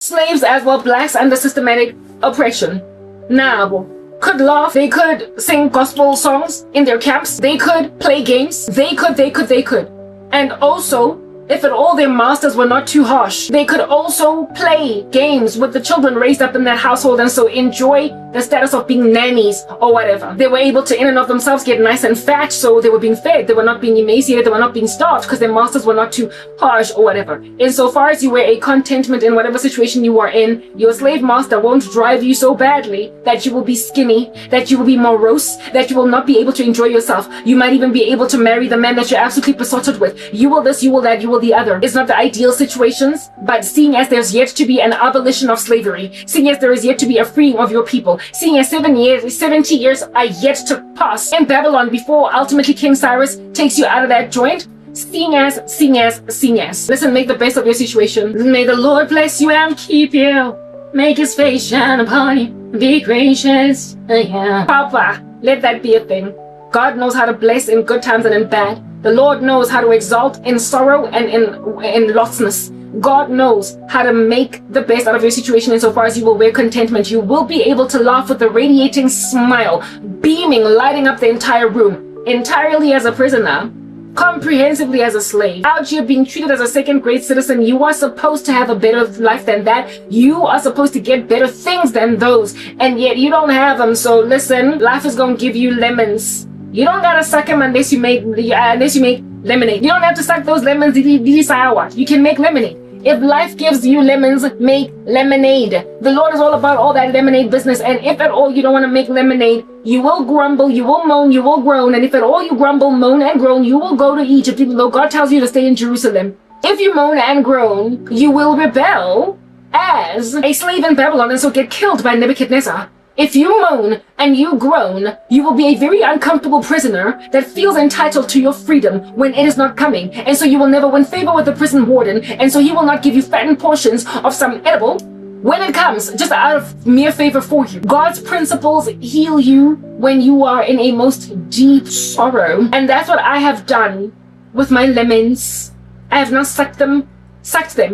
Slaves as well, blacks under systematic oppression. Nabo could laugh, they could sing gospel songs in their camps, they could play games, they could. And also, if at all their masters were not too harsh, they could also play games with the children raised up in that household and so enjoy the status of being nannies or whatever. They were able to in and of themselves get nice and fat, so they were being fed, they were not being emaciated, they were not being starved because their masters were not too harsh or whatever. Insofar as you were a contentment in whatever situation you are in, your slave master won't drive you so badly that you will be skinny, that you will be morose, that you will not be able to enjoy yourself. You might even be able to marry the man that you're absolutely besotted with. You will this, you will that, you will the other. It's not the ideal situations, but seeing as there's yet to be an abolition of slavery, seeing as there is yet to be a freeing of your people, seeing as 70 years are yet to pass in Babylon before ultimately King Cyrus takes you out of that joint, seeing as. Listen, make the best of your situation. May the Lord bless you and keep you. Make his face shine upon you. Be gracious. Yeah. Papa, let that be a thing. God knows how to bless in good times and in bad. The Lord knows how to exalt in sorrow and in lostness. God knows how to make the best out of your situation insofar as you will wear contentment. You will be able to laugh with a radiating smile, beaming, lighting up the entire room, entirely as a prisoner, comprehensively as a slave. Out here being treated as a second-grade citizen, you are supposed to have a better life than that. You are supposed to get better things than those, and yet you don't have them. So listen, life is gonna give you lemons. You don't gotta suck them unless you make lemonade. You don't have to suck those lemons. You can make lemonade. If life gives you lemons, make lemonade. The Lord is all about all that lemonade business. And if at all you don't want to make lemonade, you will grumble, you will moan, you will groan. And if at all you grumble, moan, and groan, you will go to Egypt, even though God tells you to stay in Jerusalem. If you moan and groan, you will rebel as a slave in Babylon and so get killed by Nebuchadnezzar. If you moan and you groan, you will be a very uncomfortable prisoner that feels entitled to your freedom when it is not coming. And so you will never win favor with the prison warden. And so he will not give you fattened portions of some edible when it comes, just out of mere favor for you. God's principles heal you when you are in a most deep sorrow. And that's what I have done with my lemons. I have not sucked them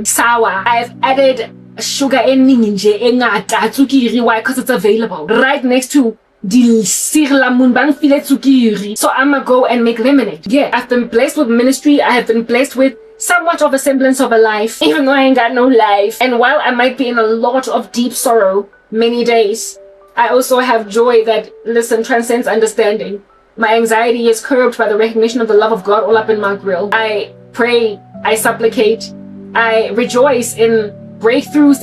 sour. I have added sugar eningi engata tsukiri. Why? Because it's available right next to the sirlamun bang filet tsukiri. So I'ma go and make lemonade. Yeah, I've been blessed with ministry. I have been blessed with somewhat of a semblance of a life, even though I ain't got no life. And while I might be in a lot of deep sorrow many days, I also have joy that, listen, transcends understanding. My anxiety is curbed by the recognition of the love of God all up in my grill. I pray, I supplicate, I rejoice in breakthroughs.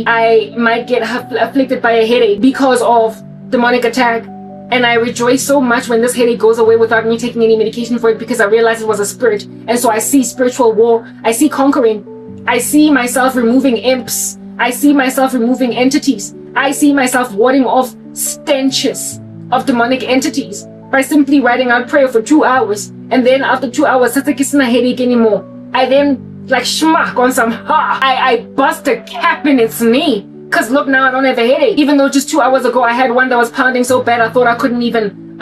I might get afflicted by a headache because of demonic attack, and I rejoice so much when this headache goes away without me taking any medication for it, because I realize it was a spirit. And so I see spiritual war, I see conquering, I see myself removing imps, I see myself removing entities, I see myself warding off stenches of demonic entities by simply writing out prayer for 2 hours. And then after 2 hours, it's like it's not a headache anymore. I then like schmack on some I bust a cap in its knee, cause look, now I don't have a headache, even though just 2 hours ago I had one that was pounding so bad I thought I couldn't even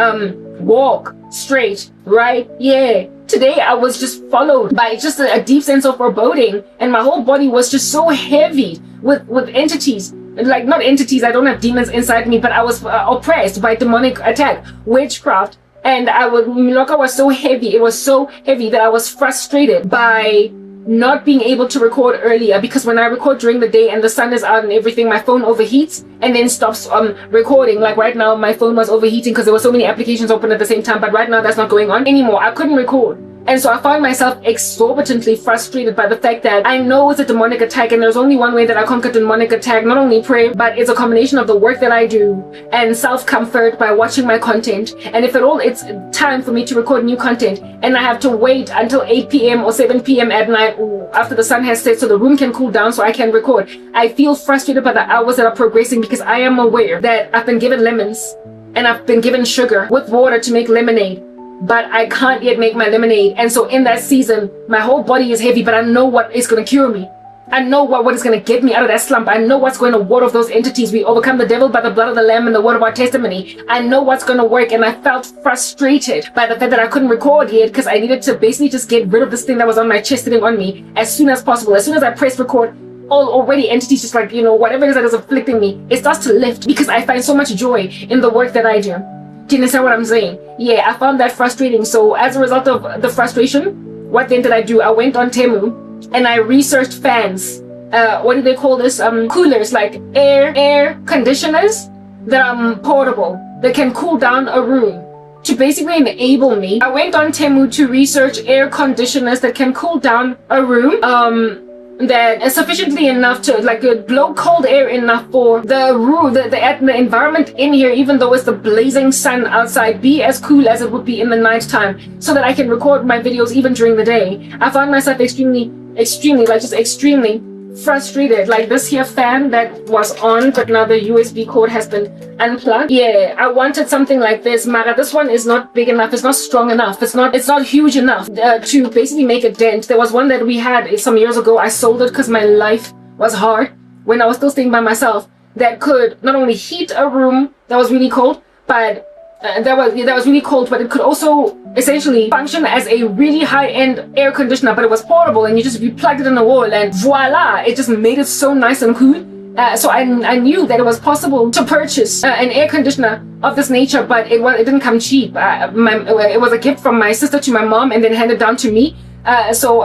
walk straight, right? Yeah, today I was just followed by just a deep sense of foreboding, and my whole body was just so heavy with entities. Like, not entities, I don't have demons inside me, but I was oppressed by demonic attack, witchcraft. And Miloka was so heavy, it was so heavy that I was frustrated by not being able to record earlier, because when I record during the day and the sun is out and everything, my phone overheats and then stops recording. Like right now, my phone was overheating because there were so many applications open at the same time, but right now that's not going on anymore. I couldn't record. And so I found myself exorbitantly frustrated by the fact that I know it's a demonic attack, and there's only one way that I conquer demonic attack, not only prayer, but it's a combination of the work that I do and self-comfort by watching my content. And if at all it's time for me to record new content and I have to wait until 8 p.m. or 7 p.m. at night after the sun has set so the room can cool down so I can record, I feel frustrated by the hours that are progressing, because I am aware that I've been given lemons and I've been given sugar with water to make lemonade, but I can't yet make my lemonade. And so in that season, my whole body is heavy, but I know what is going to cure me. I know what is going to get me out of that slump. I know what's going to ward off those entities. We overcome the devil by the blood of the Lamb and the word of our testimony. I know what's going to work, and I felt frustrated by the fact that I couldn't record yet, because I needed to basically just get rid of this thing that was on my chest sitting on me as soon as possible. As soon as I pressed record, all already entities, just like, you know, whatever it is that is afflicting me, it starts to lift because I find so much joy in the work that I do. Do you understand what I'm saying? Yeah, I found that frustrating. So as a result of the frustration, what then did I do? I went on Temu and I researched fans. What do they call this? Coolers, like air conditioners that are portable, that can cool down a room. To basically enable me, I went on Temu to research air conditioners that can cool down a room. That is sufficiently enough to like blow cold air enough for the room, the environment in here, even though it's the blazing sun outside, be as cool as it would be in the night time, so that I can record my videos even during the day. I found myself extremely frustrated. Like this here fan that was on, but now the USB cord has been unplugged. Yeah, I wanted something like this, Mara. This one is not big enough, it's not strong enough, it's not huge enough to basically make a dent. There was one that we had some years ago. I sold it because my life was hard when I was still staying by myself, that could not only heat a room that was really cold, but that was really cold, but it could also essentially function as a really high-end air conditioner, but it was portable, and you plugged it in the wall and voila, it just made it so nice and cool. So I knew that it was possible to purchase an air conditioner of this nature, but it didn't come cheap. It was a gift from my sister to my mom and then handed down to me. So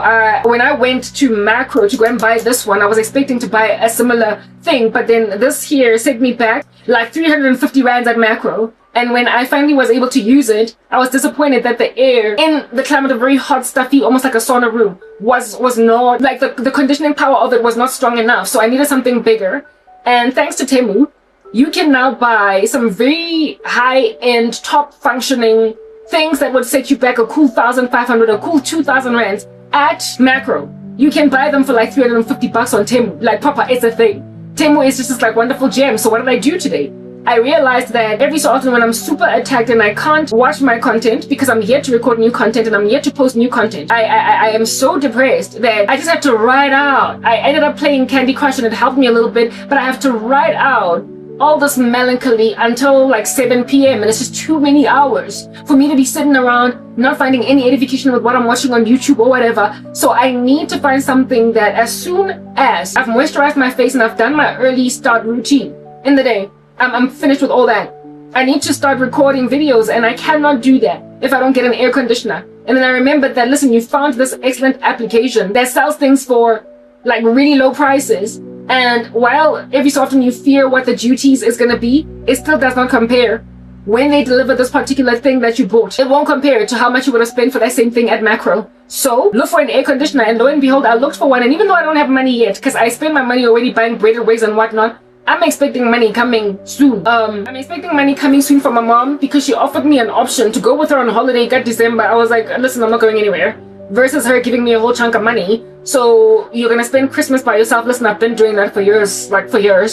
when I went to Macro to go and buy this one, I was expecting to buy a similar thing, but then this here sent me back like 350 rands at Macro. And when I finally was able to use it, I was disappointed that the air in the climate of very hot, stuffy, almost like a sauna room was not, like the conditioning power of it was not strong enough. So I needed something bigger. And thanks to Temu, you can now buy some very high-end, top-functioning things that would set you back a cool 1,500 or cool 2,000 rands at Macro. You can buy them for like 350 bucks on Temu. Like, Papa, it's a thing. Temu is just this like wonderful gem. So what did I do today? I realized that every so often when I'm super attacked and I can't watch my content because I'm here to record new content and I'm here to post new content, I am so depressed that I just have to write out. I ended up playing Candy Crush and it helped me a little bit, but I have to write out all this melancholy until like 7 p.m. and it's just too many hours for me to be sitting around not finding any edification with what I'm watching on YouTube or whatever. So I need to find something that as soon as I've moisturized my face and I've done my early start routine in the day, I'm finished with all that, I need to start recording videos, and I cannot do that if I don't get an air conditioner. And then I remembered that, listen, you found this excellent application that sells things for like really low prices, and while every so often you fear what the duties is going to be, it still does not compare when they deliver this particular thing that you bought. It won't compare to how much you would have spent for that same thing at Macro. So look for an air conditioner, and lo and behold, I looked for one, and even though I don't have money yet, because I spent my money already buying braided wigs and whatnot, I'm expecting money coming soon. I'm expecting money coming soon from my mom because she offered me an option to go with her on holiday at December. I was like, listen, I'm not going anywhere. Versus her giving me a whole chunk of money. So you're gonna spend Christmas by yourself. Listen, I've been doing that for years,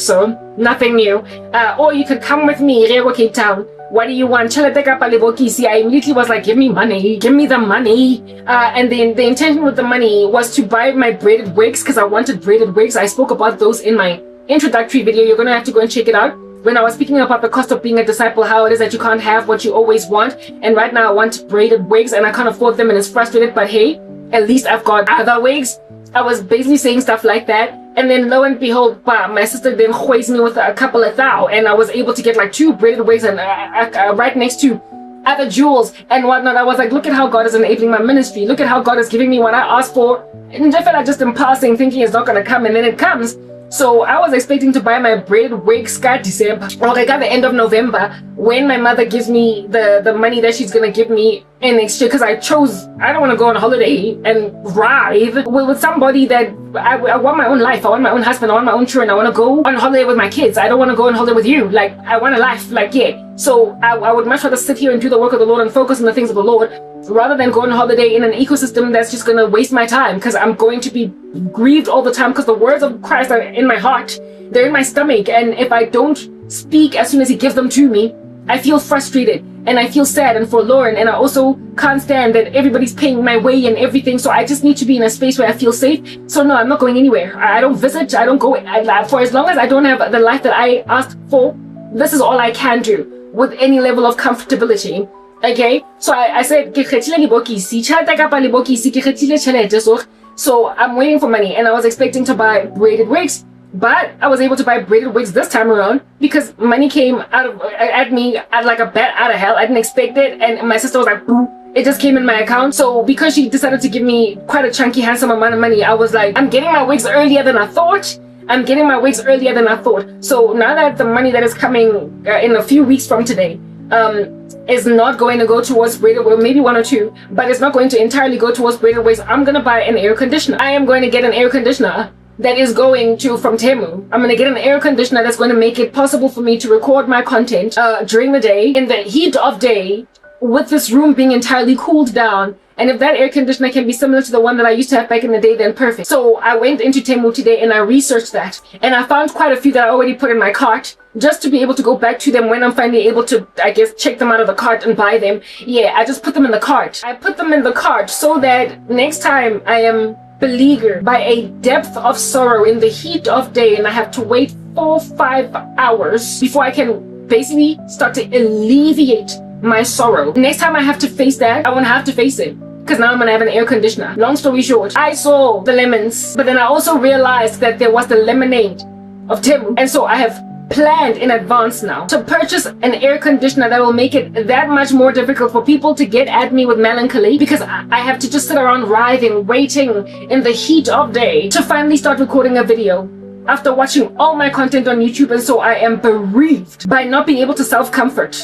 so nothing new. Or you could come with me, Rego Cape Town. What do you want? I immediately was like, give me money, give me the money. And then the intention with the money was to buy my braided wigs because I wanted braided wigs. I spoke about those in my introductory video. You're gonna have to go and check it out when I was speaking about the cost of being a disciple, how it is that you can't have what you always want. And right now I want braided wigs and I can't afford them and it's frustrated, but hey, at least I've got other wigs. I was basically saying stuff like that, and then lo and behold, my sister then hoisted me with a couple of thou, and I was able to get like 2 braided wigs and right next to other jewels and whatnot. I was like, look at how God is enabling my ministry, look at how God is giving me what I asked for. And I felt like just in passing, thinking it's not gonna come, and then it comes. So I was expecting to buy my braided wigs Scott December, or like at the end of November, when my mother gives me the money that she's gonna give me in next year, because I don't want to go on holiday and ride with somebody that I want my own life, I want my own husband, I want my own children, I want to go on holiday with my kids, I don't want to go on holiday with you, like I want a life, like yeah. So I would much rather sit here and do the work of the Lord and focus on the things of the Lord, rather than go on holiday in an ecosystem that's just gonna waste my time, because I'm going to be grieved all the time, because the words of Christ are in my heart, they're in my stomach, and if I don't speak as soon as he gives them to me, I feel frustrated and I feel sad and forlorn, and I also can't stand that everybody's paying my way and everything. So I just need to be in a space where I feel safe. So no, I'm not going anywhere. I don't visit, I don't go. For as long as I don't have the life that I asked for, this is all I can do with any level of comfortability. Okay, so I said So I'm waiting for money, and I was expecting to buy braided wigs, but I was able to buy braided wigs this time around because money came at me at like a bat out of hell. I didn't expect it, and my sister was like, "Boo." It just came in my account. So because she decided to give me quite a chunky, handsome amount of money, I was like, I'm getting my wigs earlier than I thought. So now that the money that is coming in a few weeks from today is not going to go towards braided wigs, maybe one or two, but it's not going to entirely go towards braided wigs, I'm going to buy an air conditioner. I am going to get an air conditioner that is going to from Temu. I'm going to get an air conditioner that's going to make it possible for me to record my content during the day, in the heat of day, with this room being entirely cooled down. And if that air conditioner can be similar to the one that I used to have back in the day, then perfect. So I went into Temu today and I researched that, and I found quite a few that I already put in my cart, just to be able to go back to them when I'm finally able to, I guess, check them out of the cart and buy them. Yeah, I just put them in the cart. I put them in the cart so that next time I am beleaguered by a depth of sorrow in the heat of day and I have to wait 4-5 hours before I can basically start to alleviate my sorrow. Next time I have to face that, I won't have to face it, because now I'm gonna have an air conditioner. Long story short, I saw the lemons, but then I also realized that there was the lemonade of Temu, and so I have planned in advance now to purchase an air conditioner that will make it that much more difficult for people to get at me with melancholy, because I have to just sit around writhing, waiting in the heat of day to finally start recording a video after watching all my content on YouTube. And so I am bereaved by not being able to self-comfort.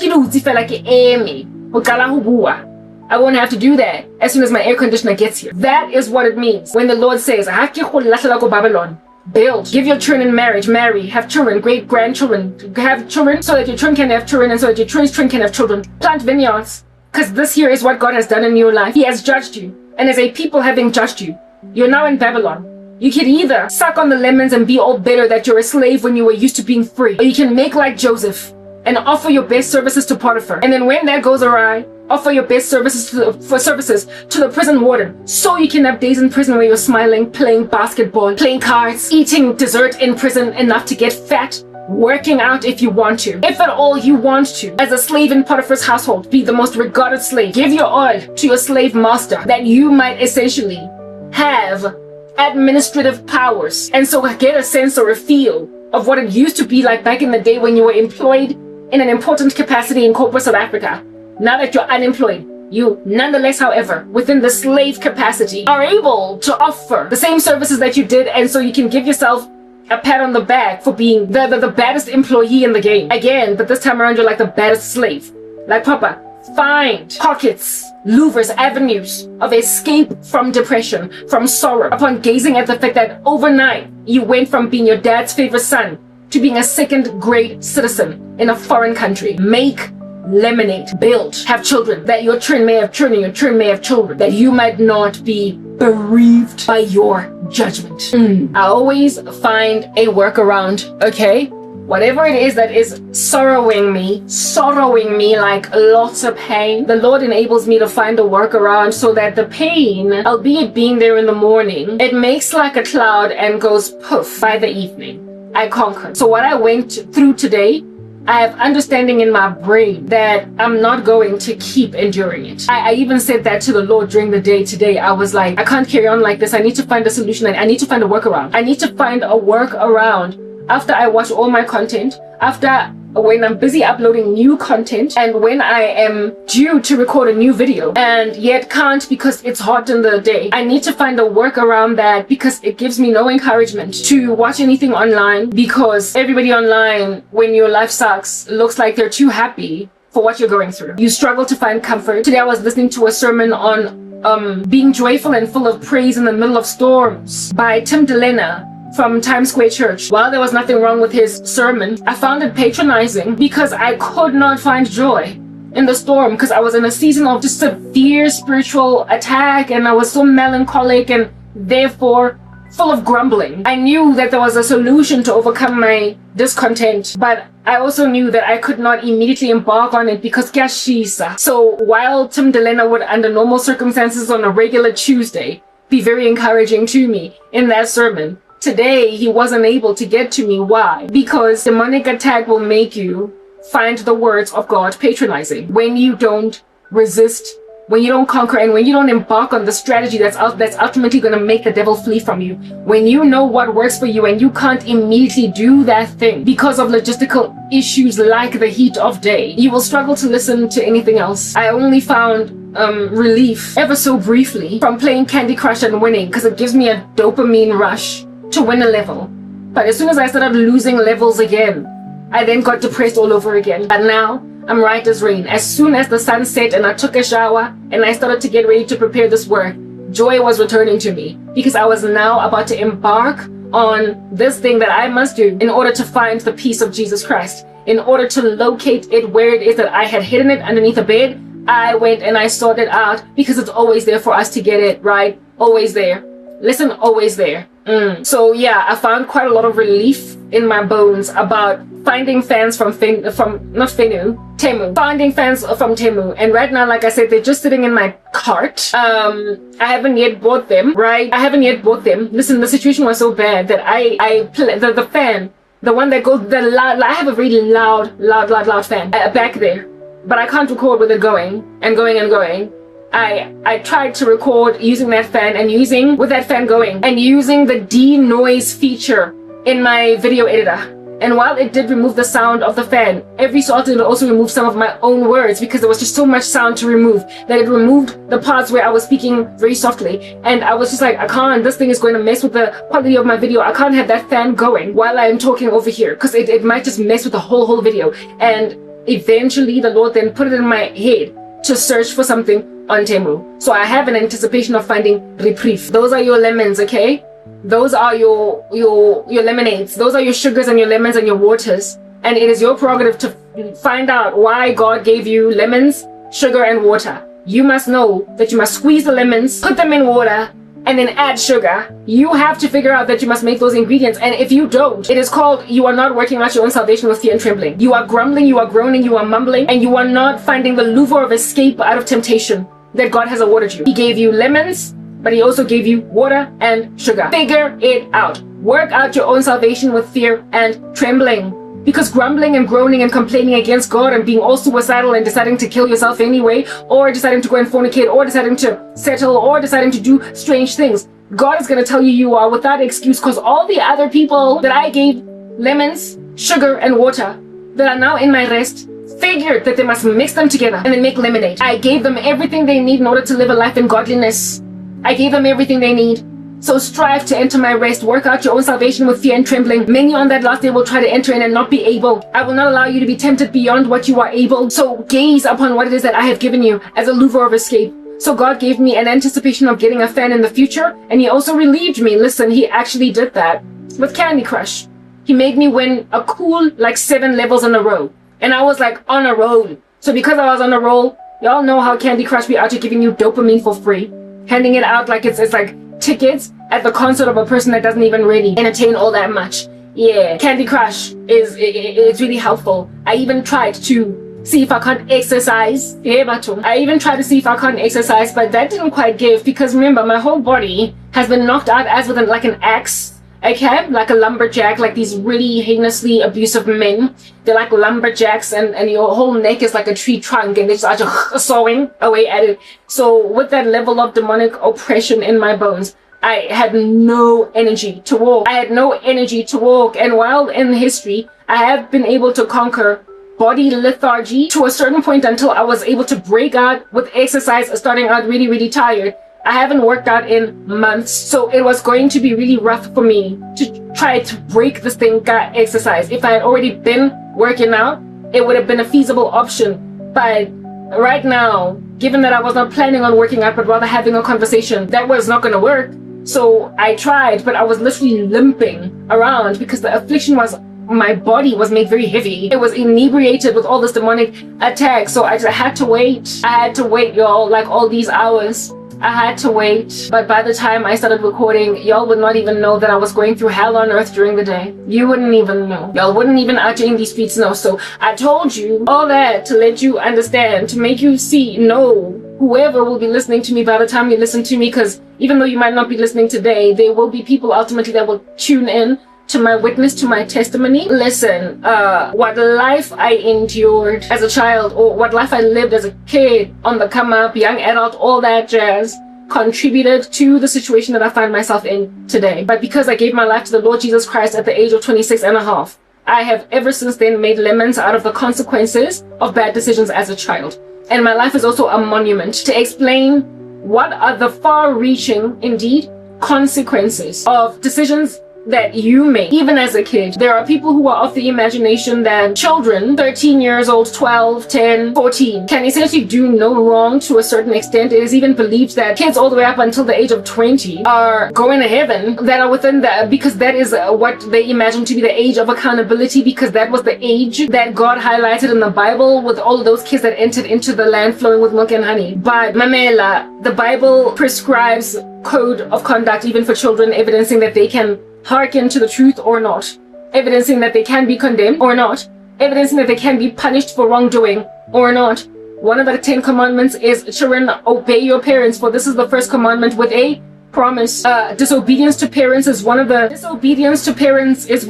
I won't have to do that as soon as my air conditioner gets here. That is what it means when the Lord says, Babylon, build, give your children in marriage, marry, have children, great grandchildren, have children so that your children can have children, and so that your children can have children. Plant vineyards, because this here is what God has done in your life. He has judged you, and as a people having judged you, you're now in Babylon. You can either suck on the lemons and be all bitter that you're a slave when you were used to being free, or you can make like Joseph and offer your best services to Potiphar. And then when that goes awry, offer your best services to the prison warden, so you can have days in prison where you're smiling, playing basketball, playing cards, eating dessert in prison enough to get fat, working out if you want to. If at all you want to, as a slave in Potiphar's household, be the most regarded slave. Give your all to your slave master, that you might essentially have administrative powers, and so get a sense or a feel of what it used to be like back in the day when you were employed in an important capacity in corporate South Africa. Now that you're unemployed, you nonetheless, however, within the slave capacity, are able to offer the same services that you did, and so you can give yourself a pat on the back for being the baddest employee in the game. Again, but this time around you're like the baddest slave. Like Papa, find pockets, louvers, avenues of escape from depression, from sorrow, upon gazing at the fact that overnight you went from being your dad's favorite son to being a second-grade citizen in a foreign country. Make lemonade, build, have children, that your children may have children, your children may have children, that you might not be bereaved by your judgment. I always find a workaround, okay? Whatever it is that is sorrowing me like lots of pain, the Lord enables me to find a workaround so that the pain, albeit being there in the morning, it makes like a cloud and goes poof by the evening. I conquer. So what I went through today, I have understanding in my brain that I'm not going to keep enduring it. I even said that to the Lord during the day today. I was like, I can't carry on like this. I need to find a solution. I need to find a workaround. I need to find a workaround after I watch all my content, when I'm busy uploading new content, and when I am due to record a new video and yet can't because it's hot in the day. I need to find a workaround that, because it gives me no encouragement to watch anything online, because everybody online, when your life sucks, looks like they're too happy for what you're going through. You struggle to find comfort. Today I was listening to a sermon on being joyful and full of praise in the middle of storms by Tim Delena from Times Square Church. While there was nothing wrong with his sermon, I found it patronizing because I could not find joy in the storm, because I was in a season of just severe spiritual attack, and I was so melancholic and therefore full of grumbling. I knew that there was a solution to overcome my discontent, but I also knew that I could not immediately embark on it because kashisa. So while Tim Delena would, under normal circumstances on a regular Tuesday, be very encouraging to me in that sermon, today he wasn't able to get to me. Why? Because demonic attack will make you find the words of God patronizing when you don't resist when you don't conquer and when you don't embark on the strategy that's ultimately going to make the devil flee from you, when you know what works for you and you can't immediately do that thing because of logistical issues like the heat of day, you will struggle to listen to anything else. I only found relief ever so briefly from playing Candy Crush and winning, because it gives me a dopamine rush to win a level. But as soon as I started losing levels again, I then got depressed all over again. But now I'm right as rain. As soon as the sun set and I took a shower and I started to get ready to prepare this work, joy was returning to me, because I was now about to embark on this thing that I must do in order to find the peace of Jesus Christ, in order to locate it where it is that I had hidden it underneath a bed. I went and I sought it out, because it's always there for us to get it, right? Always there. Listen, always there. So yeah, I found quite a lot of relief in my bones about finding fans from Temu, finding fans from Temu. And right now, like I said, they're just sitting in my cart. I haven't yet bought them, right? I haven't yet bought them. Listen, the situation was so bad that the fan, the one that goes, the loud, I have a really loud fan back there, but I can't record with it going and going and going. I tried to record using that fan and using with that fan going and using the denoise feature in my video editor. And while it did remove the sound of the fan, every so often it also removed some of my own words, because there was just so much sound to remove that it removed the parts where I was speaking very softly. And I was just like, I can't, this thing is going to mess with the quality of my video. I can't have that fan going while I am talking over here, because it might just mess with the whole video. And eventually the Lord then put it in my head to search for something on Temu. So I have an anticipation of finding reprieve. Those are your lemons, okay? Those are your lemonades. Those are your sugars and your lemons and your waters. And it is your prerogative to find out why God gave you lemons, sugar, and water. You must know that you must squeeze the lemons, put them in water, and then add sugar. You have to figure out that you must make those ingredients. And if you don't, it is called you are not working out your own salvation with fear and trembling. You are grumbling, you are groaning, you are mumbling, and you are not finding the louvre of escape out of temptation that God has awarded you. He gave you lemons, but he also gave you water and sugar. Figure it out. Work out your own salvation with fear and trembling. Because grumbling and groaning and complaining against God and being all suicidal and deciding to kill yourself anyway, or deciding to go and fornicate, or deciding to settle, or deciding to do strange things, God is going to tell you you are without excuse, because all the other people that I gave lemons, sugar, and water that are now in my rest figured that they must mix them together and then make lemonade. I gave them everything they need in order to live a life in godliness. I gave them everything they need. So strive to enter my rest. Work out your own salvation with fear and trembling. Many on that last day will try to enter in and not be able. I will not allow you to be tempted beyond what you are able. So gaze upon what it is that I have given you as a louvre of escape. So God gave me an anticipation of getting a fan in the future, and he also relieved me. Listen, he actually did that with Candy Crush. He made me win a cool like 7 levels in a row. And I was like on a roll. So because I was on a roll, y'all know how Candy Crush be out here giving you dopamine for free. Handing it out like it's like tickets at the concert of a person that doesn't even really entertain all that much. Yeah, Candy Crush it's really helpful. I even tried to see if I can't exercise. I even tried to see if I can't exercise, but that didn't quite give, because remember, my whole body has been knocked out as with like an axe. Okay, like a lumberjack, like these really heinously abusive men. They're like lumberjacks, and your whole neck is like a tree trunk, and they're just sawing away at it. So with that level of demonic oppression in my bones, I had no energy to walk. I had no energy to walk. And while in history, I have been able to conquer body lethargy to a certain point until I was able to break out with exercise, starting out really, really tired. I haven't worked out in months, so it was going to be really rough for me to try to break this thing, exercise. If I had already been working out, it would have been a feasible option. But right now, given that I was not planning on working out, but rather having a conversation, that was not going to work. So I tried, but I was literally limping around because the affliction was, my body was made very heavy. It was inebriated with all this demonic attack. So I had to wait. I had to wait, y'all, like all these hours. I had to wait, but by the time I started recording, y'all would not even know that I was going through hell on earth during the day. You wouldn't even know. Y'all wouldn't even out in these streets know. So I told you all that to let you understand, to make you see, know, whoever will be listening to me by the time you listen to me, because even though you might not be listening today, there will be people ultimately that will tune in to my witness, to my testimony. Listen, what life I endured as a child, or what life I lived as a kid, on the come up, young adult, all that jazz, contributed to the situation that I find myself in today. But because I gave my life to the Lord Jesus Christ at the age of 26 and a half, I have ever since then made lemons out of the consequences of bad decisions as a child. And my life is also a monument to explain what are the far-reaching, indeed, consequences of decisions that you make, even as a kid. There are people who are of the imagination that children, 13 years old, 12, 10, 14, can essentially do no wrong to a certain extent. It is even believed that kids all the way up until the age of 20 are going to heaven, that are within that, because that is what they imagine to be the age of accountability, because that was the age that God highlighted in the Bible with all of those kids that entered into the land flowing with milk and honey. But Mamela, the Bible prescribes code of conduct even for children, evidencing that they can hearken to the truth or not, evidencing that they can be condemned or not, evidencing that they can be punished for wrongdoing or not. One of the 10 commandments is, children, obey your parents, for this is the first commandment with a promise. Disobedience to parents is one of the disobedience to parents is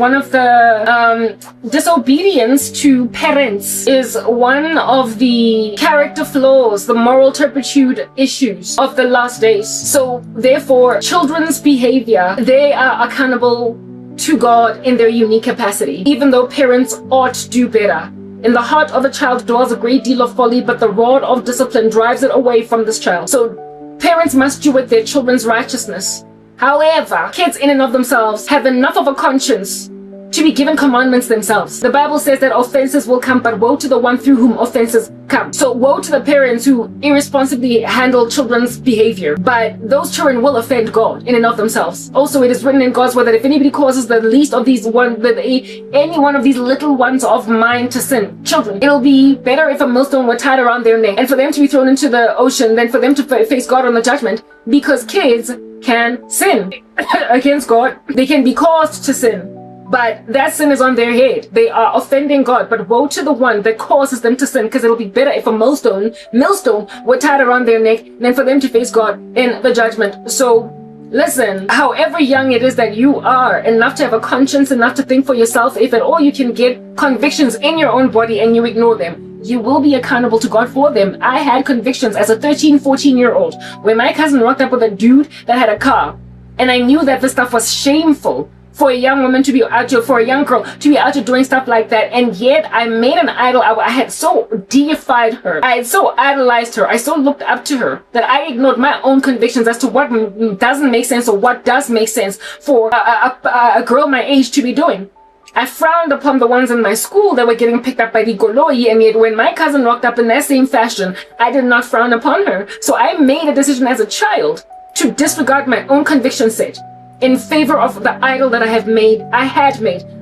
one of the character flaws, the moral turpitude issues of the last days. So therefore, children's behavior, they are accountable to God in their unique capacity, even though parents ought to do better. In the heart of a child dwells a great deal of folly, but the rod of discipline drives it away from this child. So parents must steward their children's righteousness. However, kids in and of themselves have enough of a conscience to be given commandments themselves. The Bible says that offenses will come, but woe to the one through whom offenses come. So woe to the parents who irresponsibly handle children's behavior. But those children will offend God in and of themselves. Also, it is written in God's word that if anybody causes the least of these any one of these little ones of mine to sin, children, it'll be better if a millstone were tied around their neck and for them to be thrown into the ocean than for them to face God on the judgment, because kids can sin against God. They can be caused to sin, but that sin is on their head. They are offending God. But woe to the one that causes them to sin, because it'll be better if a millstone were tied around their neck than for them to face God in the judgment. So listen, however young it is that you are, enough to have a conscience, enough to think for yourself, if at all you can get convictions in your own body and you ignore them, you will be accountable to God for them. I had convictions as a 13, 14-year-old when my cousin rocked up with a dude that had a car, and I knew that this stuff was shameful for a young woman to be out here, for a young girl to be out here doing stuff like that. And yet I made an idol. I had so deified her. I had so idolized her. I so looked up to her that I ignored my own convictions as to what doesn't make sense or what does make sense for a girl my age to be doing. I frowned upon the ones in my school that were getting picked up by the goloi, and yet when my cousin rocked up in that same fashion, I did not frown upon her. So I made a decision as a child to disregard my own conviction set in favor of the idol that I had made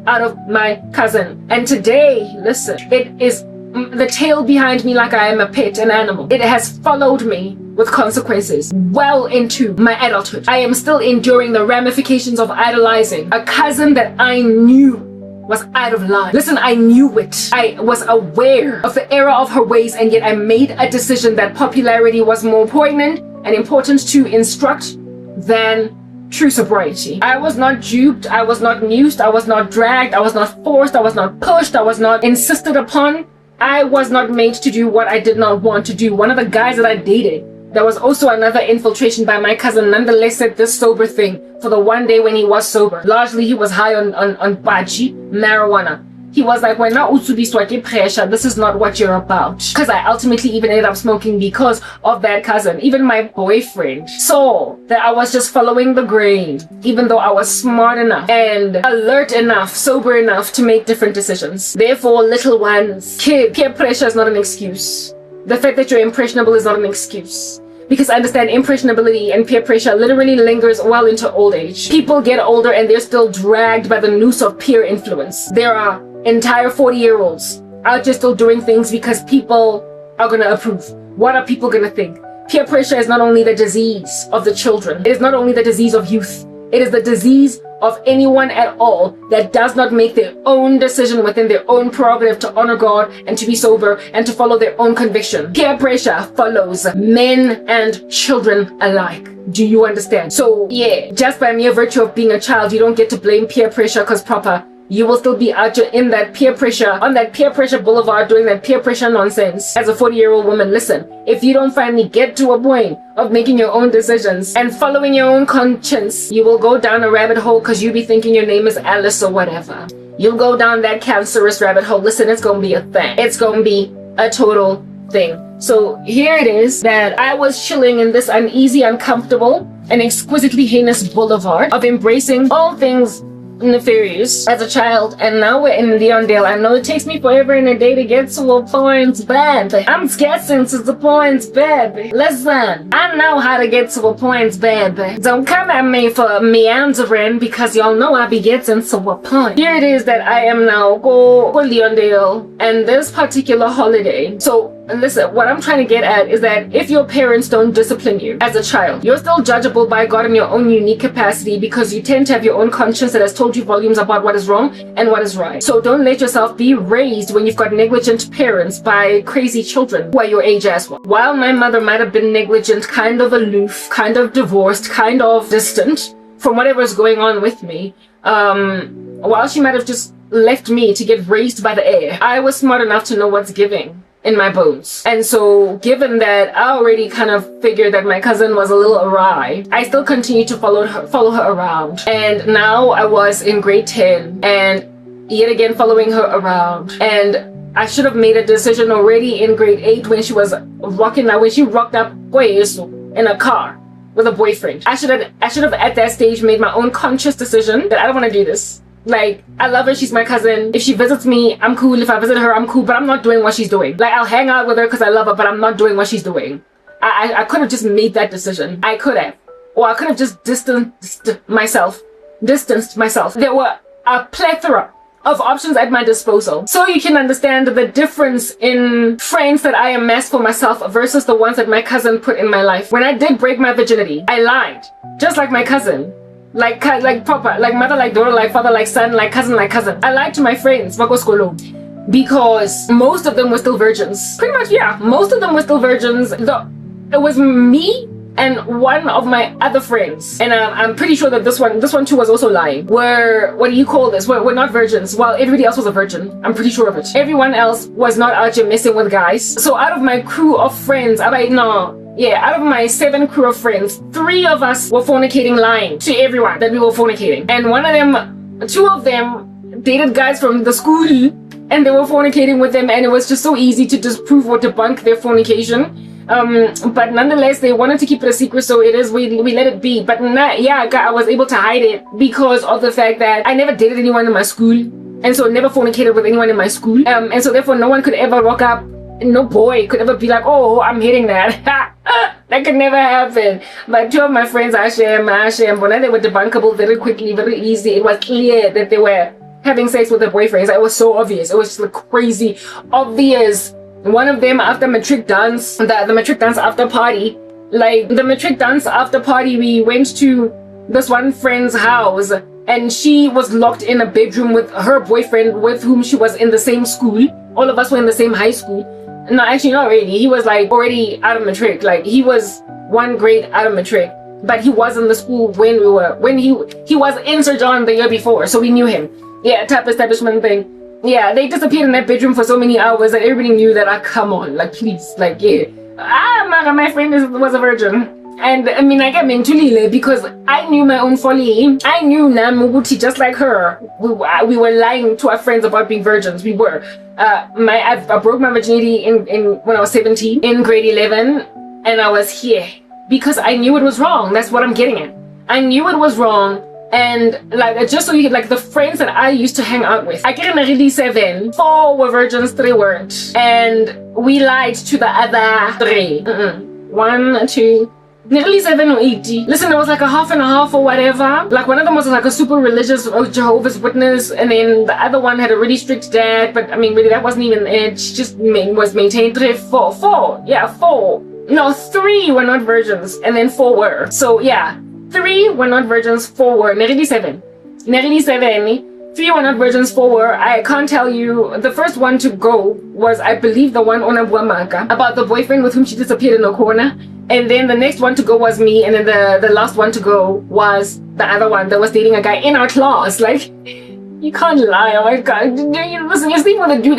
out of my cousin. And today, listen, it is the tail behind me like I am a pet, an animal. It has followed me with consequences well into my adulthood. I am still enduring the ramifications of idolizing a cousin that I knew was out of line. Listen, I knew it. I was aware of the error of her ways, and yet I made a decision that popularity was more poignant and important to instruct than true sobriety. I was not duped, I was not mused, I was not dragged, I was not forced, I was not pushed, I was not insisted upon. I was not made to do what I did not want to do. One of the guys that I dated, there was also another infiltration by my cousin, nonetheless said this sober thing for the one day when he was sober. Largely he was high on baji, marijuana. He was like, when pressure, this is not what you're about. Because I ultimately even ended up smoking because of that cousin. Even my boyfriend saw that I was just following the grain, even though I was smart enough and alert enough, sober enough to make different decisions. Therefore, little ones, kids, peer pressure is not an excuse. The fact that you're impressionable is not an excuse. Because I understand impressionability and peer pressure literally lingers well into old age. People get older and they're still dragged by the noose of peer influence. There are entire 40-year-olds out there still doing things because people are going to approve. What are people going to think? Peer pressure is not only the disease of the children. It is not only the disease of youth. It is the disease of anyone at all that does not make their own decision within their own prerogative to honor God and to be sober and to follow their own conviction. Peer pressure follows men and children alike. Do you understand? So yeah, just by mere virtue of being a child, you don't get to blame peer pressure because proper. You will still be out in that peer pressure, on that peer pressure boulevard, doing that peer pressure nonsense. As a 40-year-old woman, listen, if you don't finally get to a point of making your own decisions and following your own conscience, you will go down a rabbit hole because you be thinking your name is Alice or whatever. You'll go down that cancerous rabbit hole. Listen, it's going to be a thing. It's going to be a total thing. So here it is that I was chilling in this uneasy, uncomfortable, and exquisitely heinous boulevard of embracing all things nefarious as a child, and now we're in Leondale. I know it takes me forever in a day to get to a point, but I'm guessing to the point, baby. Listen, I know how to get to a point, baby. Don't come at me for meandering because y'all know I be getting to a point. Here it is that I am now go Leondale and this particular holiday. So listen, what I'm trying to get at is that if your parents don't discipline you as a child, you're still judgeable by God in your own unique capacity because you tend to have your own conscience that has told you volumes about what is wrong and what is right. So don't let yourself be raised when you've got negligent parents by crazy children who are your age as well. While my mother might have been negligent, kind of aloof, kind of divorced, kind of distant from whatever's going on with me, while she might have just left me to get raised by the air, I was smart enough to know what's giving in my bones. And so given that I already kind of figured that my cousin was a little awry, I still continued to follow her around. And now I was in grade 10 and yet again following her around. And I should have made a decision already in grade 8 when she was rocking out, when she rocked up in a car with a boyfriend. I should have at that stage made my own conscious decision that I don't want to do this. Like, I love her, she's my cousin. If she visits me, I'm cool. If I visit her, I'm cool, but I'm not doing what she's doing. Like, I'll hang out with her because I love her, but I'm not doing what she's doing. I could have just made that decision. I could have. Or I could have just distanced myself. There were a plethora of options at my disposal. So you can understand the difference in friends that I amassed for myself versus the ones that my cousin put in my life. When I did break my virginity, I lied. Just like my cousin. Like proper, like mother, like daughter, like father, like son, like cousin, like cousin. I lied to my friends, because most of them were still virgins. Pretty much, yeah, most of them were still virgins. It was me and one of my other friends, and I'm pretty sure that this one too was also lying. What do you call this? We're not virgins. Well, everybody else was a virgin. I'm pretty sure of it. Everyone else was not out here messing with guys. So out of my crew of friends, out of my 7 crew of friends, 3 of us were fornicating, lying to everyone that we were fornicating. And 2 of them dated guys from the school and they were fornicating with them, and it was just so easy to disprove or debunk their fornication. But nonetheless, they wanted to keep it a secret, so it is, we let it be. But I was able to hide it because of the fact that I never dated anyone in my school, and so never fornicated with anyone in my school. And so therefore no one could ever rock up. No boy could ever be like, oh, I'm hitting that. That could never happen. But 2 of my friends, Asha and Bona, they were debunkable very quickly, very easy. It was clear that they were having sex with their boyfriends. It was so obvious. It was just like crazy obvious. One of them, after matric dance, the matric dance after party, we went to this one friend's house, and she was locked in a bedroom with her boyfriend with whom she was in the same school. All of us were in the same high school. No, actually not really. He was like already out of matric. Like, he was 1 grade out of matric, but he was in the school when he was in Sir John the year before, so we knew him. Yeah, type establishment thing. Yeah, they disappeared in that bedroom for so many hours that everybody knew that, come on, like, please, like, yeah. My friend was a virgin. And I mean, I got mentally, because I knew my own folly. I knew Namuguti, just like her. We were lying to our friends about being virgins. We were. I broke my virginity when I was 17 in grade 11, and I was here because I knew it was wrong. That's what I'm getting at. I knew it was wrong. And like, just so you like, the friends that I used to hang out with, I get in really 7. 4 were virgins, 3 weren't. And we lied to the other 3. 1, 2, nearly 7 or 8. Listen, it was like a half and a half or whatever. Like, one of them was like a super religious Jehovah's Witness, and then the other one had a really strict dad, but I mean, really, that wasn't even it. She just was maintained. 4. Yeah, 4. No, 3 were not virgins, and then 4 were. So yeah, 3 were not virgins, 4 were, nearly 7. Nearly 7. 3 were not virgins, 4 were. I can't tell you. The first one to go was, I believe, the one on Abuamaka, about the boyfriend with whom she disappeared in the corner. And then the next one to go was me. And then the last one to go was the other one that was dating a guy in our class. Like, you can't lie. Oh my God. Listen, you're sleeping with a dude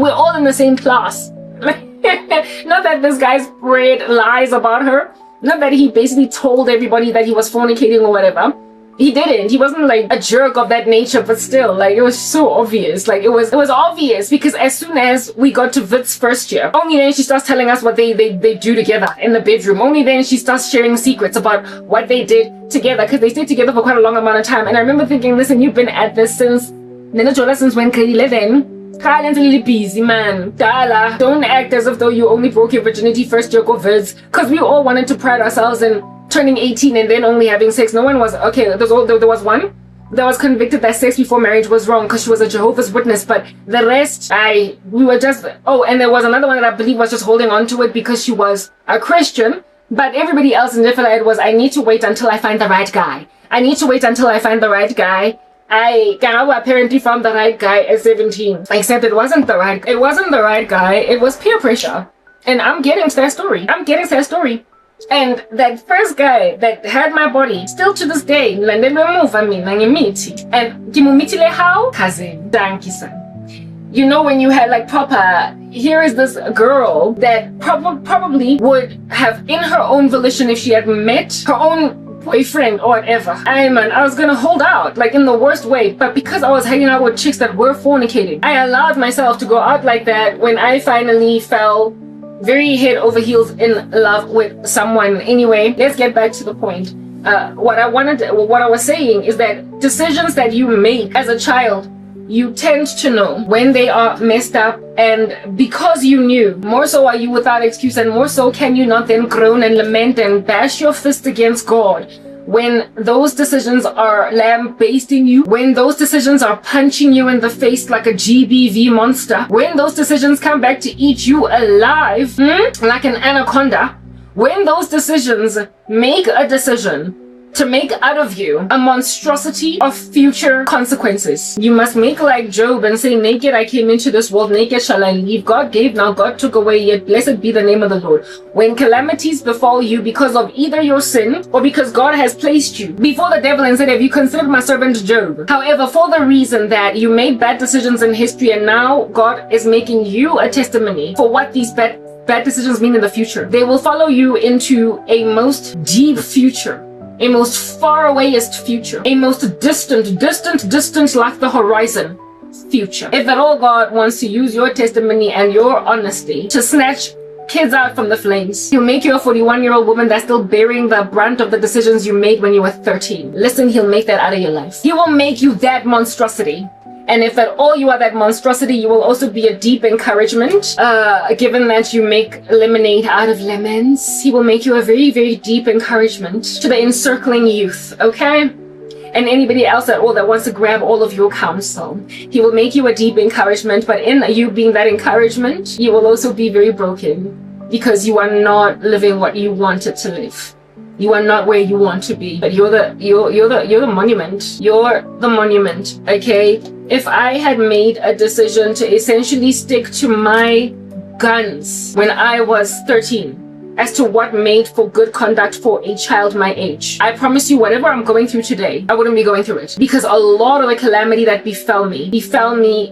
we're all in the same class. Not that this guy spread lies about her. Not that he basically told everybody that he was fornicating or whatever. He didn't. He wasn't like a jerk of that nature, but still, like, it was so obvious. Like, it was obvious because as soon as we got to Vit's first year, only then she starts telling us what they do together in the bedroom. Only then she starts sharing secrets about what they did together, because they stayed together for quite a long amount of time. And I remember thinking, listen, you've been at this since when grade 11. Really busy, man. Dala, don't act as if though you only broke your virginity first year of Vids, because we all wanted to pride ourselves in turning 18 and then only having sex. No one was, okay, there was one that was convicted that sex before marriage was wrong because she was a Jehovah's Witness, but the rest, we were just, and there was another one that I believe was just holding on to it because she was a Christian, but everybody else in Niflite was, I need to wait until I find the right guy. I need to wait until I find the right guy. I apparently found the right guy at 17, except it wasn't the right guy. It was peer pressure. And I'm getting to that story. And that first guy that had my body, still to this day, and how? Cousin, thank you, son. You know, when you had like proper, here is this girl that probably would have in her own volition, if she had met her own boyfriend or whatever, I was gonna hold out, like in the worst way, but because I was hanging out with chicks that were fornicating, I allowed myself to go out like that when I finally fell very head over heels in love with someone. Anyway, let's get back to the point. What I was saying is that decisions that you make as a child, you tend to know when they are messed up, and because you knew, more so are you without excuse, and more so can you not then groan and lament and bash your fist against God when those decisions are lambasting you, when those decisions are punching you in the face like a GBV monster, when those decisions come back to eat you alive like an anaconda, when those decisions make a decision to make out of you a monstrosity of future consequences. You must make like Job and say, naked I came into this world, naked shall I leave. God gave, now God took away, yet blessed be the name of the Lord. When calamities befall you because of either your sin or because God has placed you before the devil and said, have you considered my servant Job? However, for the reason that you made bad decisions in history and now God is making you a testimony for what these bad decisions mean in the future, they will follow you into a most deep future, a most far awayest future, a most distant like the horizon future. If at all God wants to use your testimony and your honesty to snatch kids out from the flames, he'll make you a 41-year-old woman that's still bearing the brunt of the decisions you made when you were 13. Listen, he'll make that out of your life. He will make you that monstrosity. And if at all you are that monstrosity, you will also be a deep encouragement. Given that you make lemonade out of lemons, he will make you a very, very deep encouragement to the encircling youth, okay? And anybody else at all that wants to grab all of your counsel. He will make you a deep encouragement, but in you being that encouragement, you will also be very broken because you are not living what you wanted to live. You are not where you want to be, but you're the monument. You're the monument, okay? If I had made a decision to essentially stick to my guns when I was 13 as to what made for good conduct for a child my age, I promise you, whatever I'm going through today, I wouldn't be going through it. Because a lot of the calamity that befell me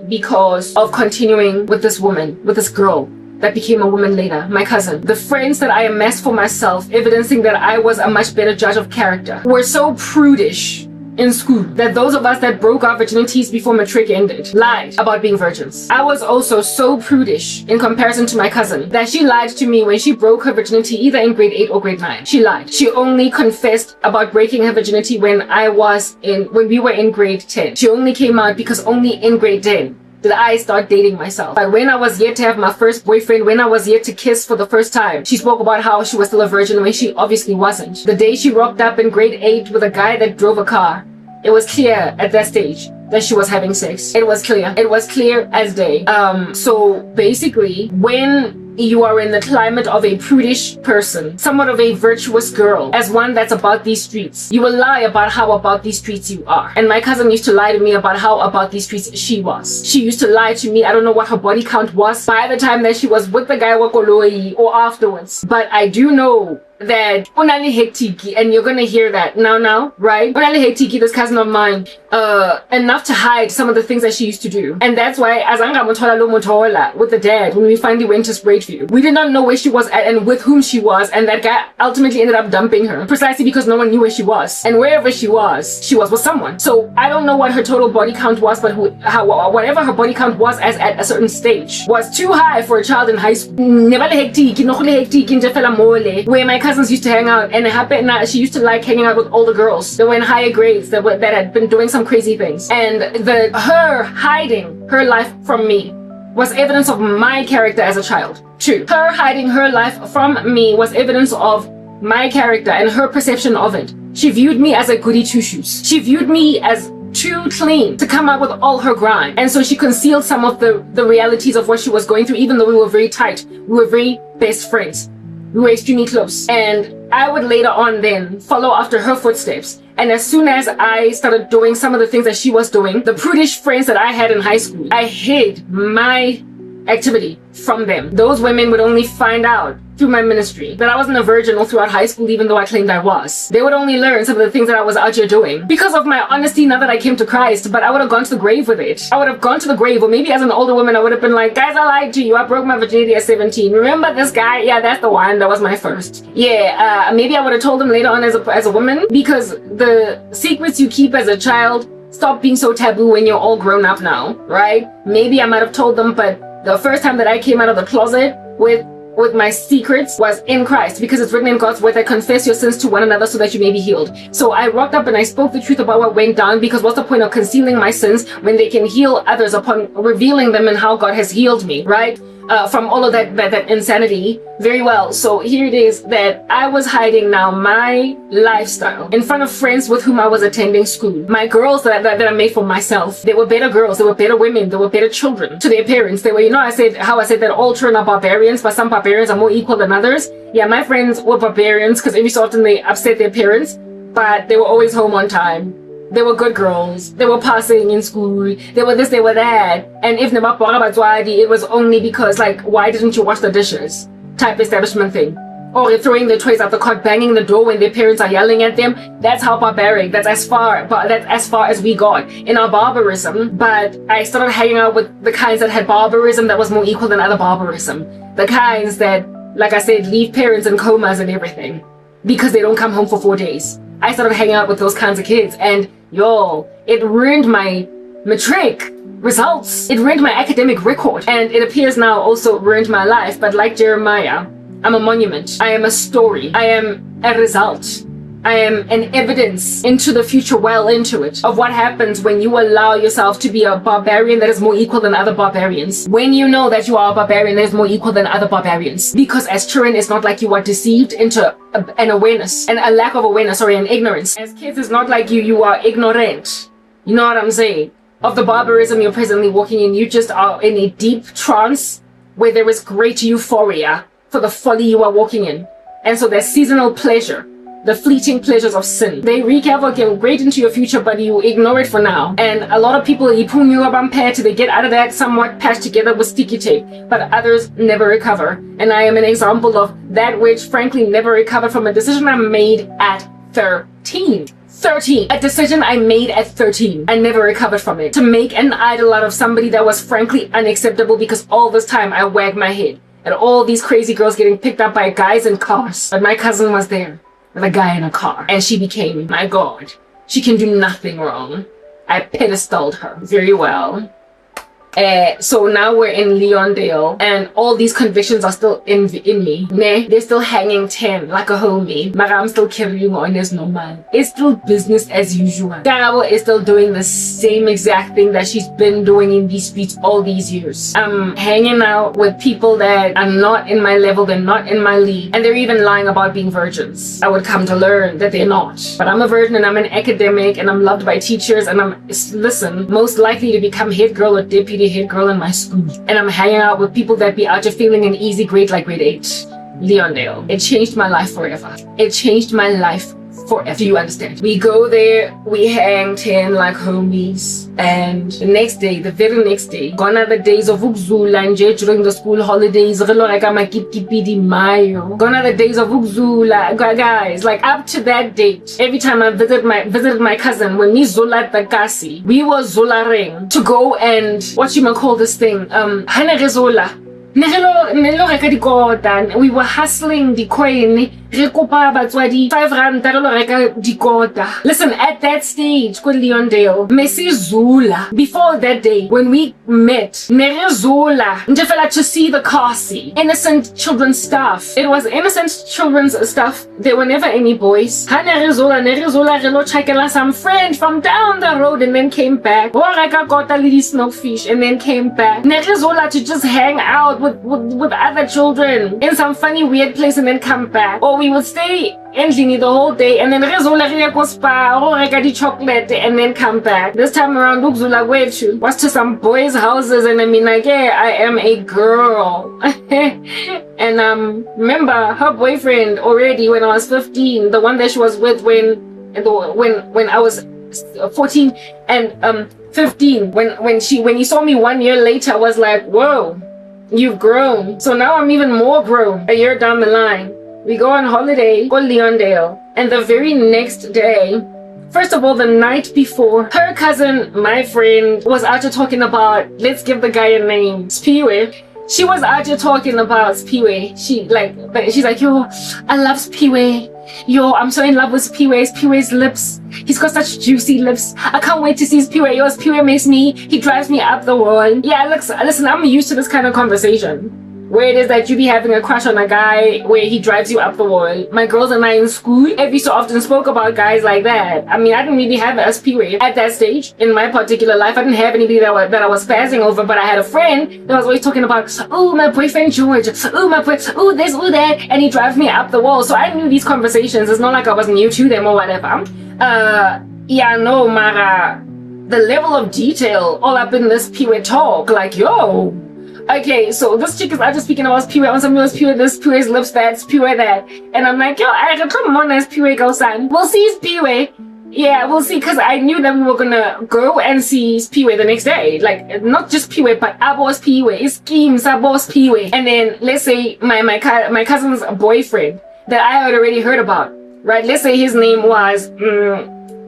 because of continuing with this woman, with this girl that became a woman later, my cousin. The friends that I amassed for myself, evidencing that I was a much better judge of character, were so prudish in school that those of us that broke our virginities before matric ended lied about being virgins. I was also so prudish in comparison to my cousin that she lied to me when she broke her virginity either in grade 8 or grade 9. She lied. She only confessed about breaking her virginity when we were in grade 10. She only came out because only in grade 10 did I start dating myself. But when I was yet to have my first boyfriend, when I was yet to kiss for the first time, she spoke about how she was still a virgin when she obviously wasn't. The day she rocked up in grade 8 with a guy that drove a car, it was clear at that stage that she was having sex. It was clear. It was clear as day. So basically, when you are in the climate of a prudish person, somewhat of a virtuous girl, as one that's about these streets, you will lie about how about these streets you are. And my cousin used to lie to me about how about these streets she was. She used to lie to me. I don't know what her body count was by the time that she was with the guy Wakoloi or afterwards. But I do know that unali hektiki, and you're gonna hear that now, right? Unali hektiki, this cousin of mine, enough to hide some of the things that she used to do. And that's why Azanga Motola Lo Motola with the dad, when we finally went to Sprayview, we did not know where she was at and with whom she was, and that guy ultimately ended up dumping her precisely because no one knew where she was. And wherever she was with someone. So I don't know what her total body count was, but whatever her body count was as at a certain stage was too high for a child in high school. Where my cousins used to hang out, and it happened that she used to like hanging out with older girls that were in higher grades that had been doing some crazy things. And her hiding her life from me was evidence of my character as a child. 2. Her hiding her life from me was evidence of my character and her perception of it. She viewed me as a goody two-shoes. She viewed me as too clean to come out with all her grime. And so she concealed some of the realities of what she was going through, even though we were very tight. We were very best friends. We were extremely close. And I would later on then follow after her footsteps. And as soon as I started doing some of the things that she was doing, the prudish friends that I had in high school, I hid my activity from them. Those women would only find out through my ministry that I wasn't a virgin all throughout high school, even though I claimed I was. They would only learn some of the things that I was out here doing because of my honesty now that I came to Christ. But I would have gone to the grave with it. I would have gone to the grave, or maybe as an older woman I would have been like, guys, I lied to you. I broke my virginity at 17. Remember this guy? Yeah, that's the one. That was my first. Yeah, maybe I would have told them later on as a woman, because the secrets you keep as a child stop being so taboo when you're all grown up now, right? Maybe I might have told them, but the first time that I came out of the closet with my secrets was in Christ, because it's written in God's word that confess your sins to one another so that you may be healed. So I rocked up and I spoke the truth about what went down, because what's the point of concealing my sins when they can heal others upon revealing them and how God has healed me, right? From all of that insanity. Very well. So here it is that I was hiding now my lifestyle in front of friends with whom I was attending school. My girls that I made for myself. They were better girls. They were better women. They were better children to their parents. They were, I said that all children are barbarians, but some barbarians are more equal than others. Yeah, my friends were barbarians because every so often they upset their parents, but they were always home on time. They were good girls. They were passing in school. They were this, they were that. And if it was only because, like, why didn't you wash the dishes? Type establishment thing. Or throwing their toys out the cot, banging the door when their parents are yelling at them. That's how barbaric. That's as far as we got in our barbarism. But I started hanging out with the kinds that had barbarism that was more equal than other barbarism. The kinds that, like I said, leave parents in comas and everything because they don't come home for 4 days. I started hanging out with those kinds of kids, and it ruined my matric results. It ruined my academic record, and it appears now also ruined my life. But like Jeremiah, I'm a monument. I am a story. I am a result. I am an evidence into the future, well into it, of what happens when you allow yourself to be a barbarian that is more equal than other barbarians. When you know that you are a barbarian that is more equal than other barbarians. Because as children, it's not like you are deceived into an awareness, and a lack of awareness, or an ignorance. As kids, it's not like you are ignorant. You know what I'm saying? Of the barbarism you're presently walking in, you just are in a deep trance where there is great euphoria for the folly you are walking in. And so there's seasonal pleasure. The fleeting pleasures of sin. They wreak havoc great into your future, but you ignore it for now. And a lot of people, they get out of that somewhat patched together with sticky tape, but others never recover. And I am an example of that which frankly never recovered from a decision I made at 13. A decision I made at 13. I never recovered from it. To make an idol out of somebody that was frankly unacceptable, because all this time I wagged my head at all these crazy girls getting picked up by guys in cars. But my cousin was there with a guy in a car, and she became my god. She can do nothing wrong. I pedestaled her. Very well. So now we're in Leondale, and all these convictions are still in me. They're still hanging 10 like a homie. But I'm still carrying on as normal. It's still business as usual. Karabo is still doing the same exact thing that she's been doing in these streets all these years. I'm hanging out with people that are not in my level, they're not in my league, and they're even lying about being virgins. I would come to learn that they're not. But I'm a virgin, and I'm an academic, and I'm loved by teachers, and I'm, listen, most likely to become head girl or deputy head girl in my school. And I'm hanging out with people that be out here feeling an easy grade like grade 8. Leondale. It changed my life forever. It changed my life forever. Do you understand? We go there, we hang 10 like homies, and the next day, the very next day, gone are the days of Ukzula and during the school holidays. Gone are the days of Ukzula, guys. Like up to that date, every time I visited my cousin, when we Zola the Kasi, we were Zola ring to go and what you might call this thing, Hana we were hustling the coin. Listen, at that stage, Leondale, Messi Zula, before that day, when we met, Nere Zula, to see the Kasi, innocent children's stuff. It was innocent children's stuff. There were never any boys. Nere Zula, some friend from down the road and then came back. Got a little snowfish and then came back. Nere Zula to just hang out with other children in some funny weird place and then come back. Or we would stay in Lini the whole day and then Rezola go spa or I got the chocolate and then come back. This time around Lugzula was to some boys' houses and I mean like, yeah, I am a girl. And remember her boyfriend already when I was 15, the one that she was with when I was 14 and 15, when he saw me 1 year later, was like, whoa, you've grown. So now I'm even more grown. A year down the line, we go on holiday, go Leondale, and the very next day, first of all, the night before, her cousin, my friend, was out here talking about, let's give the guy a name, Spiwe. She was out here talking about Spiwe. She's like, yo, I love Spiwe. Yo, I'm so in love with Spiwe's lips. He's got such juicy lips. I can't wait to see Spiwe. Yo, Spiwe he drives me up the wall. Yeah, listen, I'm used to this kind of conversation, where it is that you be having a crush on a guy where he drives you up the wall. My girls and I in school every so often spoke about guys like that. I mean, I didn't really have a Spiwe at that stage in my particular life. I didn't have anybody that I was passing over, but I had a friend that was always talking about, oh, my boyfriend George, oh, my boy, oh, this, oh, that, and he drives me up the wall. So I knew these conversations. It's not like I was new to them or whatever. Yeah, no, Mara, the level of detail all up in this Spiwe talk, like, yo, okay, so this chick is out just speaking about Spiwe, on something was Spiwe this, Spiwe's lips that, Spiwe that. And I'm like, yo, I come on as Spiwe go son. We'll see Spiwe. Yeah, we'll see, because I knew that we were gonna go and see Spiwe the next day. Like, not just Spiwe, but Abo's Spiwe, it's Kim Sabo's Spiwe. And then, let's say, my cousin's boyfriend that I had already heard about, right? Let's say his name was,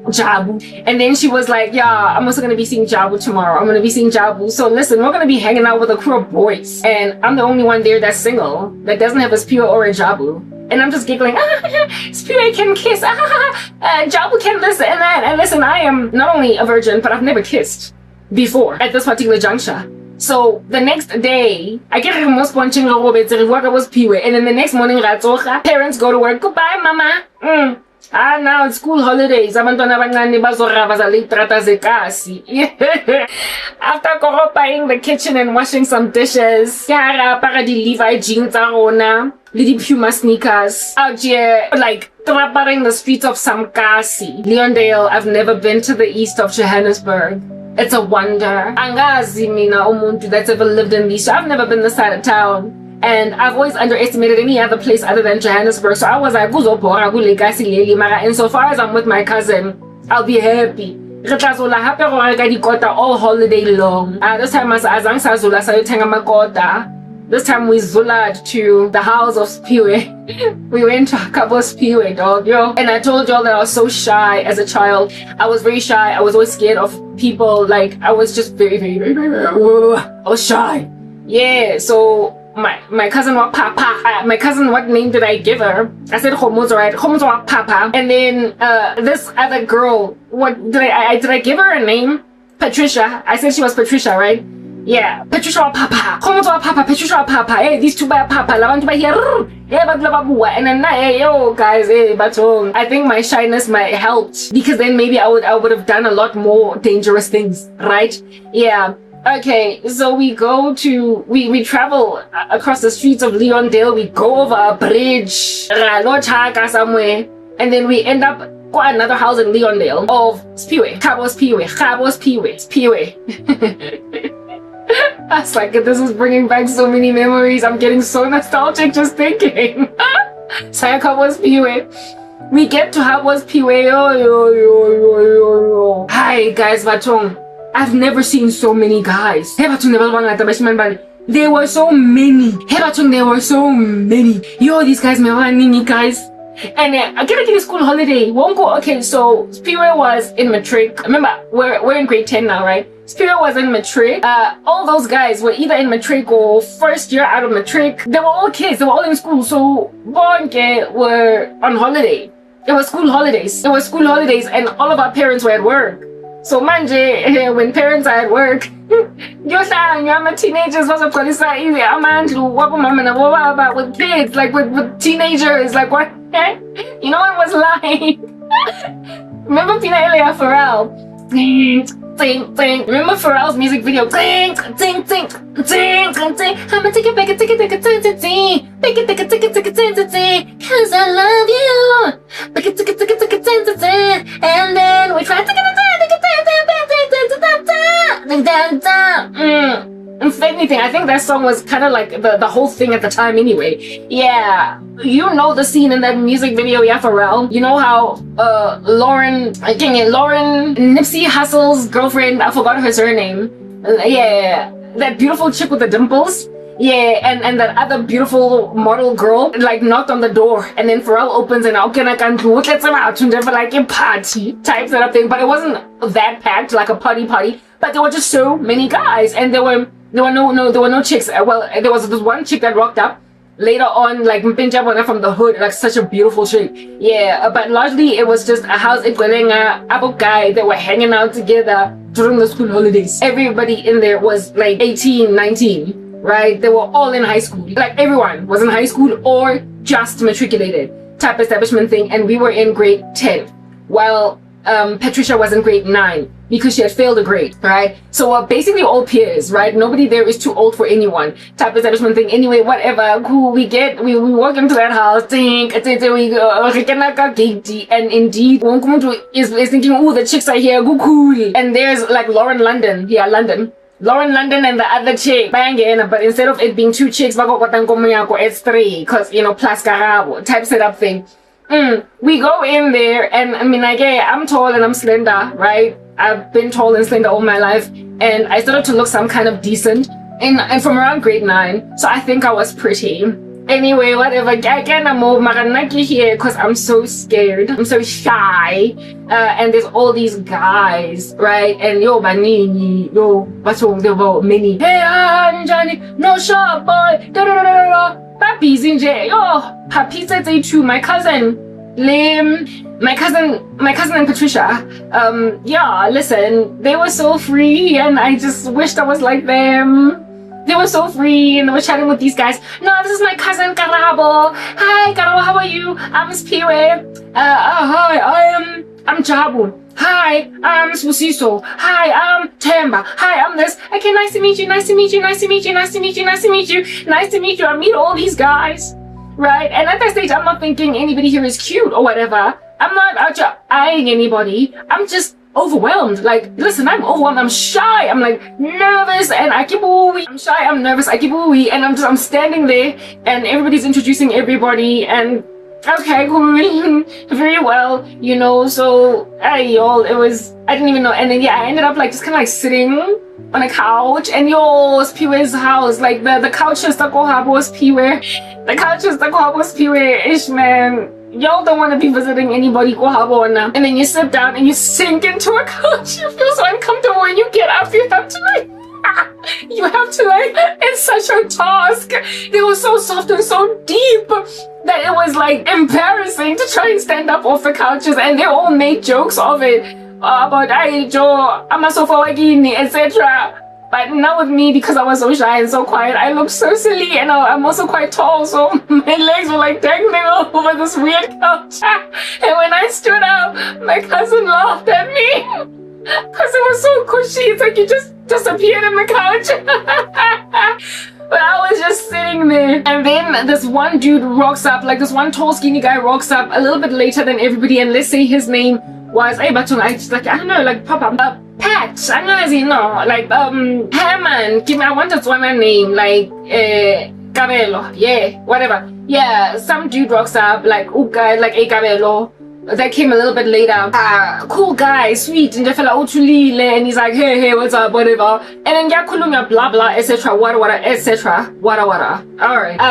Jabu. And then she was like, yeah, I'm also gonna be seeing Jabu tomorrow. I'm gonna be seeing Jabu. So listen, we're gonna be hanging out with a crew of boys. And I'm the only one there that's single, that doesn't have a Spiwe or a Jabu. And I'm just giggling, Spiwe can kiss, Jabu can this and that. And listen, I am not only a virgin, but I've never kissed before at this particular juncture. So the next day, I get most punching was Spiwe. And then the next morning, parents go to work. Goodbye, mama. Now it's school holidays. Abantwana abancane bazorava zalitrata zekasi. After koropaying the kitchen and washing some dishes, Yara para di Levi jeans arona, little Puma sneakers, out here like trapping the streets of some kasi. Leondale, I've never been to the east of Johannesburg. It's a wonder. Angazi mina umuntu that's ever lived in these. I've never been this side of town. And I've always underestimated any other place other than Johannesburg. So I was like, insofar as I'm with my cousin, I'll be happy. All holiday long. This time this time we zulad to the house of Spiwe. We went to a couple of Spiwe, dog, yo. And I told y'all that I was so shy as a child. I was very shy. I was always scared of people. Like, I was just very I was shy. Yeah, so my cousin was Papa. My cousin, what name did I give her? I said Homo's right. Homo's was Papa. And then this other girl, what did I give her a name? Patricia. I said she was Patricia, right? Yeah, Patricia wa Papa. Comment wa Papa, Patricia wa Papa. Hey, these two by Papa. La bantu ba here. Yeah, but and then hey, yo guys, hey, but I think my shyness might helped because then maybe I would have done a lot more dangerous things, right? Yeah. Okay, so we travel across the streets of Leondale. We go over a bridge, somewhere, and then we end up at another house in Leondale of Spiwe. I was like, this is bringing back so many memories. I'm getting so nostalgic just thinking. Spiwe. We get to Habos Spiwe. Hi guys, Batong. I've never seen so many guys. There were so many. There were so many. Yo, these guys, guys. And I get a school holiday. Won't go. Okay, so Spirit was in matric. Remember, we're in grade 10 now, right? Spirit was in matric. All those guys were either in matric or first year out of matric. They were all kids. They were all in school. So Bonke were on holiday. It was school holidays. And all of our parents were at work. So manje, when parents are at work, you're teenagers was easy. With kids, like with teenagers, like what? You know what was like? Remember Pina Elia Pharrell? Remember Pharrell's music video? I'ma take it back and take it, cause I love you. And then we try to take it. If anything, I think that song was kind of like the whole thing at the time anyway. Yeah, you know the scene in that music video, yeah, Pharrell. You know how Lauren Nipsey Hussle's girlfriend, I forgot her surname. Yeah, that beautiful chick with the dimples. Yeah, and that other beautiful model girl like knocked on the door, and then Pharrell opens and like a party type setup thing, but it wasn't that packed like a party, but there were just so many guys, and there were no chicks. Well, there was this one chick that rocked up later on, like Mpinja from the hood, like such a beautiful chick. Yeah, but largely it was just a house in Abo guy that were hanging out together during the school holidays. Everybody in there was like 18, 19. Right? They were all in high school. Like everyone was in high school or just matriculated type establishment thing. And we were in grade 10 while Patricia was in grade 9 because she had failed a grade, right? So we're basically all peers, right? Nobody there is too old for anyone type establishment thing. Anyway, whatever, cool, we walk into that house, we go, and indeed, is thinking, oh, the chicks are here, go cool. And there's like Lauren London and the other chick banging, but instead of it being two chicks, it's three, because plus karabo type setup thing. We go in there, and I mean, like, yeah, I'm tall and I'm slender, right? I've been tall and slender all my life, and I started to look some kind of decent, and from around grade 9, so I think I was pretty. Anyway, whatever, I can't move here because I'm so scared. I'm so shy. And there's all these guys, right? And yo, banini, yo, what's wrong? There were many. Hey, Johnny, no shot, boy. Papi's in jail. Yo, Papi said they too. My cousin, Lim, my cousin and Patricia. Yeah, listen, they were so free, and I just wished I was like them. They were so free, and they were chatting with these guys. No, this is my cousin Karabo. Hi, Karabo, how are you? I'm Spiwe. Hi, I'm Jabu. Hi, I'm Susiso. Hi, I'm Temba. Hi, I'm this. Okay, nice to meet you. I meet all these guys, right? And at that stage, I'm not thinking anybody here is cute or whatever. I'm not out here eyeing anybody. I'm just overwhelmed. Like, listen, I'm overwhelmed. I'm shy. I'm like nervous and akibui. I'm shy. I'm nervous. Akibui. And I'm standing there and everybody's introducing everybody and okay, cool. Very well, so y'all, I didn't even know. And then yeah, I ended up like just kind of like sitting on a couch and Spiwe's house, like the couch is the Spiwe. The couch is the Spiwe ish, man. Y'all don't want to be visiting anybody, and then you sit down and you sink into a couch. You feel so uncomfortable when you get up. You have to it's such a task. They were so soft and so deep that it was like embarrassing to try and stand up off the couches, and they all made jokes of it about Joe, I'm a sofa wagini, etc. But now with me, because I was so shy and so quiet, I looked so silly, and I'm also quite tall, so my legs were like dangling over this weird couch. And when I stood up, my cousin laughed at me because it was so cushy. It's like you just disappeared in the couch. But I was just sitting there, and then this one dude rocks up, like this one tall skinny guy rocks up a little bit later than everybody, and let's say his name was I don't know, like Papa Pat, like Herman, give me, I wanted one name, like Cabello, yeah, whatever. Yeah, some dude rocks up, like guy, like a Cabello. That came a little bit later. Cool guy, sweet, and and he's like, hey, what's up, whatever. And then Yakulumya, blah blah, etc. Wada, etc. Wada. Alright.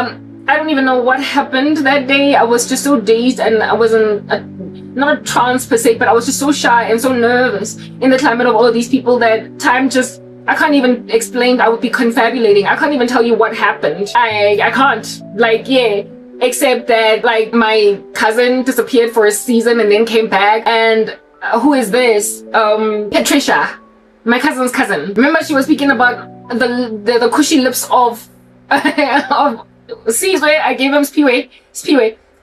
I don't even know what happened that day. I was just so dazed, and I wasn't not a trance per se, but I was just so shy and so nervous in the climate of all of these people that time just, I can't even explain. I would be confabulating. I can't even tell you what happened. I can't. Like, yeah. Except that, like, my cousin disappeared for a season and then came back. And who is this? Patricia, my cousin's cousin. Remember, she was speaking about the cushy lips of see where I gave him Spiwe.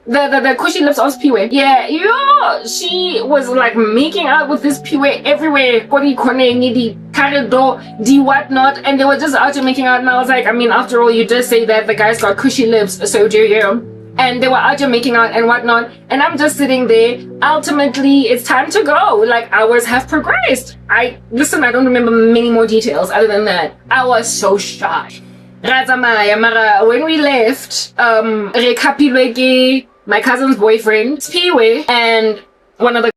The cushy lips of Spiwe. Yeah, she was like making out with this Spiwe everywhere. Koni kone nidi corridor, di whatnot, and they were just out there making out. And I was like, I mean, after all, you just say that the guy's got cushy lips, so do you? And they were out there making out and whatnot, and I'm just sitting there. Ultimately, it's time to go. Like, hours have progressed. I don't remember many more details other than that. I was so shy. Mara, when we left, my cousin's boyfriend, Spiwe, and one of the